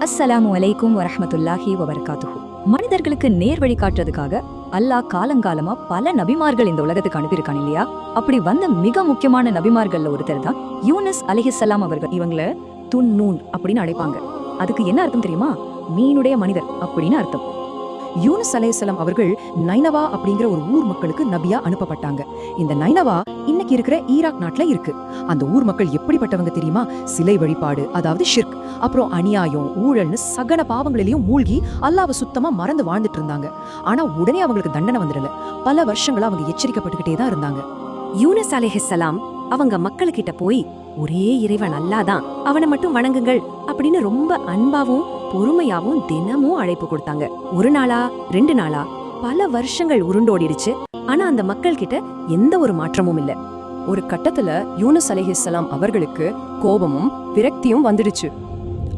அஸ்ஸலாமு அலைக்கும் வரஹ்மத்துல்லாஹி வபரகாத்துஹு. மனிதர்களுக்கு நேர் வழி காட்டுறதுக்காக அல்லாஹ் காலங்காலமா பல நபிமார்கள் இந்த உலகத்துக்கு அனுப்பியிருக்கான் இல்லையா? அப்படி வந்த மிக முக்கியமான நபிமார்கள்ல ஒருத்தர் தான் யூனுஸ் அலைஹிஸ்ஸலாம் அவர்கள். இவங்கள துன்னூன் அப்படின்னு அழைப்பாங்க. அதுக்கு என்ன அர்த்தம் தெரியுமா? மீனுடைய மனிதர் அப்படின்னு அர்த்தம். யூனுஸ் அலைஹிஸ்ஸலாம் அவர்கள் நைனவா அப்படிங்கிற ஒரு ஊர் மக்களுக்கு நபியா அனுப்பப்பட்டாங்க. இந்த நைனவா இன்னைக்கு இருக்கிற ஈராக் நாட்டுல இருக்கு. அந்த ஊர் மக்கள் எப்படிப்பட்டவங்க தெரியுமா? சிலை வழிபாடு, அதாவது ஷிர்க், அப்புறம் அநியாயம், ஊழல்னு சகல பாவங்களிலையும் மூழ்கி அல்லாஹ்வை சுத்தமா மறந்து வாழ்ந்துட்டு இருந்தாங்க. ஆனா உடனே அவங்களுக்கு தண்டனை வந்துடல. பல வருஷங்களா அவங்க எச்சரிக்கப்பட்டுக்கிட்டே தான் இருந்தாங்க. யூனுஸ் அலைஹிஸ்ஸலாம் அவங்க மக்களுக்கிட்ட போய் ஒரே இறைவன் அல்லாதான், அவனை மட்டும் வணங்குங்கள் அப்படின்னு ரொம்ப அன்பாவும் பொறுமையாவும் தினமும் அழைப்பு கொடுத்தாங்க. ஒரு நாளா 2 நாளா பல வருஷங்கள் உருண்டோடிடுச்சு. ஆனா அந்த மக்கள் கிட்ட எந்த ஒரு மாற்றமும் இல்ல. ஒரு கட்டத்துல யூனுஸ் அலைஹிஸ்ஸலாம் அவர்களுக்கு கோபமும் விரக்தியும் வந்துடுச்சு.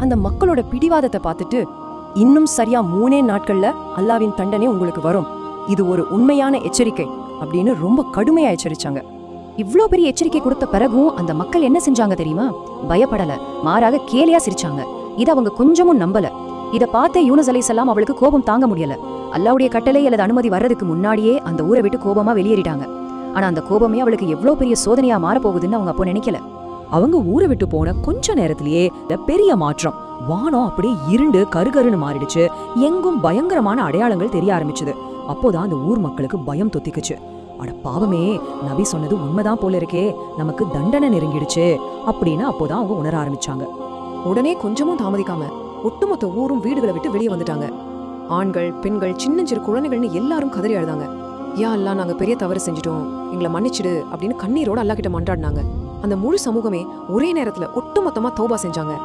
அந்த மக்களோட பிடிவாதத்தை பார்த்துட்டு, இன்னும் சரியா 3 நாட்கள்ல அல்லாவின் தண்டனை உங்களுக்கு வரும், இது ஒரு உண்மையான எச்சரிக்கை அப்படின்னு ரொம்ப கடுமையா எச்சரிச்சாங்க. இவ்ளோ பெரிய எச்சரிக்கை கொடுத்த பிறகும் அந்த மக்கள் என்ன செஞ்சாங்க தெரியுமா? பயப்படல, மாறாக கேலியா சிரிச்சாங்க. இத அவங்க கொஞ்சமும் நம்பல. இத பார்த்தே யூனுஸ் அலைஹிஸ்ஸலாம் அவளுக்கு கோபம் தாங்க முடியல. அல்லாஹ்வுடைய கட்டளை அல்லது அனுமதி வர்றதுக்கு முன்னாடியே அந்த ஊரை விட்டு கோபமா வெளியேறிட்டாங்க. ஆனா அந்த கோபமே அவளுக்கு எவ்வளோ பெரிய சோதனையா மாறப்போகுதுன்னு அவங்க அப்போ நினைக்கல. அவங்க ஊரை விட்டு போன கொஞ்ச நேரத்திலேயே பெரிய மாற்றம். வானம் அப்படியே இருண்டு கருகருன்னு மாறிடுச்சு. எங்கும் பயங்கரமான அடையாளங்கள் தெரிய ஆரம்பிச்சுது. அப்போதான் அந்த ஊர் மக்களுக்கு பயம் தொத்திக்குச்சு. அட பாவமே, நபி சொன்னது உண்மைதான் போல இருக்கே, நமக்கு தண்டனை நெருங்கிடுச்சு அப்படின்னு அப்போதான் அவங்க உணர ஆரம்பிச்சாங்க. உடனே கொஞ்சமும் தாமதிக்காம ஒட்டுமொத்த ஊரும் வீடுகளை விட்டு வெளியே வந்துட்டாங்க. ஆண்கள், பெண்கள், சின்னஞ்சிறு குழந்தைகள்னு எல்லாரும் கதறி அழுதாங்க. யா அல்லாஹ், நாங்க பெரிய தவறு செஞ்சிட்டோம், எங்களை மன்னிச்சிடு அப்படின்னு கண்ணீரோட அல்லாஹ் கிட்ட மன்றாடினாங்க. அந்த முழு சமூகமே ஒரே நேரத்துல ஒட்டுமொத்தமா தௌபா செஞ்சாங்க.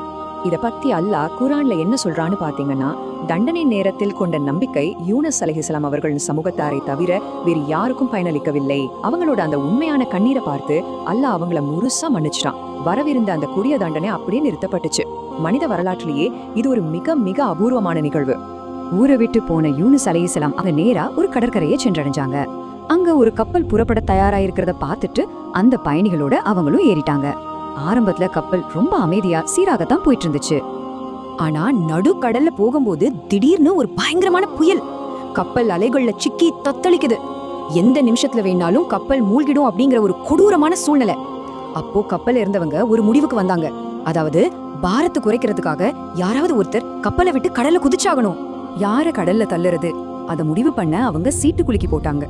இத பத்தி அல்லாஹ் குர்ஆன்ல என்ன சொல்றான்னு பாத்தீங்கன்னா, தண்டனை நேரத்தில் கொண்ட நம்பிக்கை யூனுஸ் அலைஹிஸ்ஸலாம் அவர்களின் சமூகத்தாரை தவிர வேறு யாருக்கும் பயனளிக்கவில்லை. அவங்களோட அந்த உண்மையான கண்ணீரை பார்த்து அல்லாஹ் அவங்கள முழுசா மன்னிச்சிட்டான். வரவிருந்த அந்த கொடிய தண்டனை அப்படியே நிறுத்தப்பட்டுச்சு. மனித வரலாற்றிலேயே இது ஒரு மிக மிக அபூர்வமான நிகழ்வு. ஊரை விட்டு போன யூனுஸ் அலைஹிஸ்ஸலாம் அவங்க நேரா ஒரு கடற்கரையை சென்றடைஞ்சாங்க. அங்க ஒரு கப்பல் புறப்பட தயாராயிருக்கிறத பார்த்துட்டு அந்த பயணிகளோட அவங்களும் ஏறிட்டாங்க. ஆரம்பத்துல கப்பல் ரொம்ப அமைதியா சீராகத்தான் போயிட்டு இருந்துச்சு. ஆனா நடுக்கடல்ல போகும்போது திடீர்னு ஒரு பயங்கரமான புயல் கப்பல் அலைகள்ல சிக்கி தத்தளிக்குது. எந்த நிமிஷத்துல வேணாலும் கப்பல் மூழ்கிடும் அப்படிங்கிற ஒரு கொடூரமான சூழ்நிலை. அப்போ கப்பல் இருந்தவங்க ஒரு முடிவுக்கு வந்தாங்க. அதாவது பாரத்தை குறைக்கிறதுக்காக யாராவது ஒருத்தர் கப்பலை விட்டு கடல்ல குதிச்சாகணும். யார கடல்ல தள்ளுறது அத முடிவு பண்ண அவங்க சீட்டு குலுக்கி போட்டாங்க.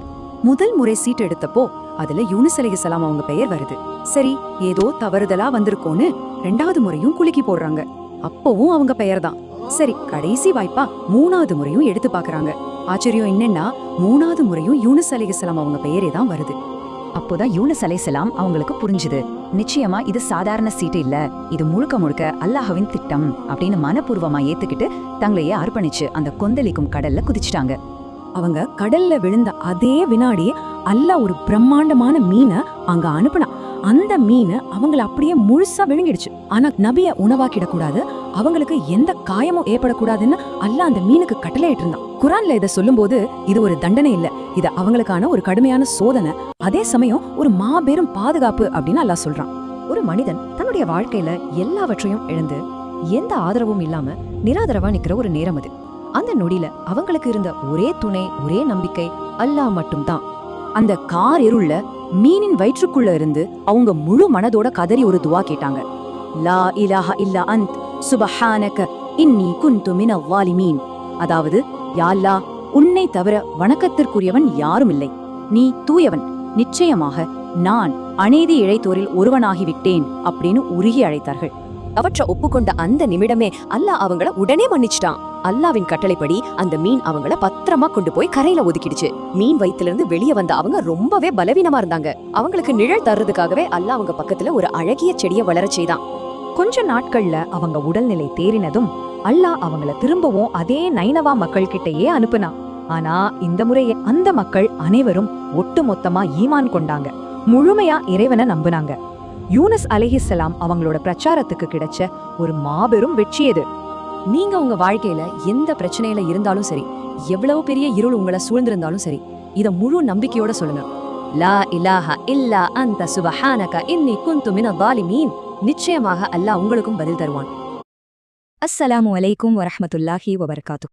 முதல் முறை சீட்டு எடுத்தப்போ அதுல யூனுஸ் அலைஹிஸ்ஸலாம் அவங்க பெயர் வருது. சரி, ஏதோ தவறுதலா வந்திருக்கோன்னு 2வது முறையும் குலுக்கி போடுறாங்க. அப்பவும் அவங்க பெயர் தான். சரி, கடைசி வாய்ப்பா 3வது முறையும் எடுத்து பாக்குறாங்க. ஆச்சரியம் என்னன்னா 3வது முறையும் யூனுஸ் அலைஹிஸ்ஸலாம் அவங்க பெயரே தான் வருது. அப்போதான் யூனுஸ் அலைஹிஸ்ஸலாம் அவங்களுக்கு புரிஞ்சுது, நிச்சயமா இது சாதாரண சீட்டு இல்ல, இது முழுக்க முழுக்க அல்லாஹ்வின் திட்டம் அப்படின்னு மனப்பூர்வமா ஏத்துக்கிட்டு தங்களையே அர்ப்பணிச்சு அந்த கொந்தளிக்கும் கடல்ல குதிச்சிட்டாங்க. அவங்க கடல்ல விழுந்த அதே வினாடி அல்லாஹ் ஒரு பிரம்மாண்டமான மீனை அங்க அனுப்புனா. அந்த மீன் அவங்கள அப்படியே முழுசா விழுங்கிடுச்சு. ஆனா நபிய உணவாக்கிடக்கூடாது, அவங்களுக்கு எந்த காயமும் ஏற்படக்கூடாதுன்னு அல்லாஹ் அந்த மீனுக்கு கட்டளையிட்டு இருந்தான். குர்ஆன்ல இதை சொல்லும்போது இது ஒரு தண்டனை இல்ல, இது அவங்களுக்கான ஒரு கடுமையான சோதனை, அதே சமயம் ஒரு மாபெரும் பாதுகாப்பு அப்படின்னு அல்லாஹ் சொல்றான். ஒரு மனிதன் தன்னுடைய வாழ்க்கையில எல்லாவற்றையும் இழந்து எந்த ஆதரவும் இல்லாம நிராதரவா நிக்கிற ஒரு நேரம் அது. அந்த நொடியில அவங்களுக்கு இருந்த ஒரே துணை, ஒரே நம்பிக்கை அல்லாஹ் மட்டும்தான். அந்த கார் இருள்ல மீனின் வயிற்றுக்குள்ள இருந்து அவங்க முழு மனதோட கதறி ஒரு துவா கேட்டாங்க. லா இலாஹா இல்லா அன்த் சுப்ஹானக இன்னி குன்து மினல் ஸாலிமீன். அதாவது, யா அல்லாஹ், உன்னை தவிர வணக்கத்திற்குரியவன் யாரும் இல்லை, நீ தூயவன், நிச்சயமாக நான் அநீதி இழைத்தோரில் ஒருவனாகிவிட்டேன் அப்படின்னு உருகி அழைத்தார்கள். அவற்றை ஒப்புக்கொண்ட அந்த நிமிடமே அல்லாஹ் அவங்கள உடனே மன்னிச்சிட்டான். அல்லாவின் கட்டளைப்படி அந்த மீன் அவங்கள பத்திரமா கொண்டு போய் கரையில ஒதுக்கிடுச்சு. மீன் வயிற்றிலிருந்து வெளியே வந்த அவங்க ரொம்பவே பலவீனமா இருந்தாங்க. அவங்களுக்கு நிழல் தர்றதுக்காகவே அல்லாஹ் அவங்க பக்கத்துல ஒரு அழகிய செடியை வளரச் செய்தான். கொஞ்ச நாட்கள்ல அவங்க உடல்நிலை தேறினதும் அல்லாஹ் அவங்கள திரும்பவும் அதே நைனவா மக்கள் கிட்டயே அனுப்புனான். ஆனா இந்த முறையே அந்த மக்கள் அனைவரும் ஒட்டுமொத்தமா ஈமான் கொண்டாங்க, முழுமையா இறைவனை நம்பினாங்க. யூனுஸ் அலைஹிஸ்ஸலாம் அவங்களோட பிரச்சாரத்துக்கு கிடைச்ச ஒரு மாபெரும் வெற்றி இது. நீங்க உங்க வாழ்க்கையில எந்த பிரச்சனையில இருந்தாலும் சரி, எவ்வளவு பெரிய இருள் உங்களை சூழ்ந்திருந்தாலும் சரி, இத முழு நம்பிக்கையோட சொல்லுங்க. லா இலாஹா இல்லா அன்த சுப்ஹானக இன்னி குன்து மினல் ஸாலிமீன். நிச்சயமாக அல்லாஹ் உங்களுக்கும் பதில் தருவான். அஸ்ஸலாமு அலைக்கும் வரஹ்மத்துல்லாஹி வபரகாத்து.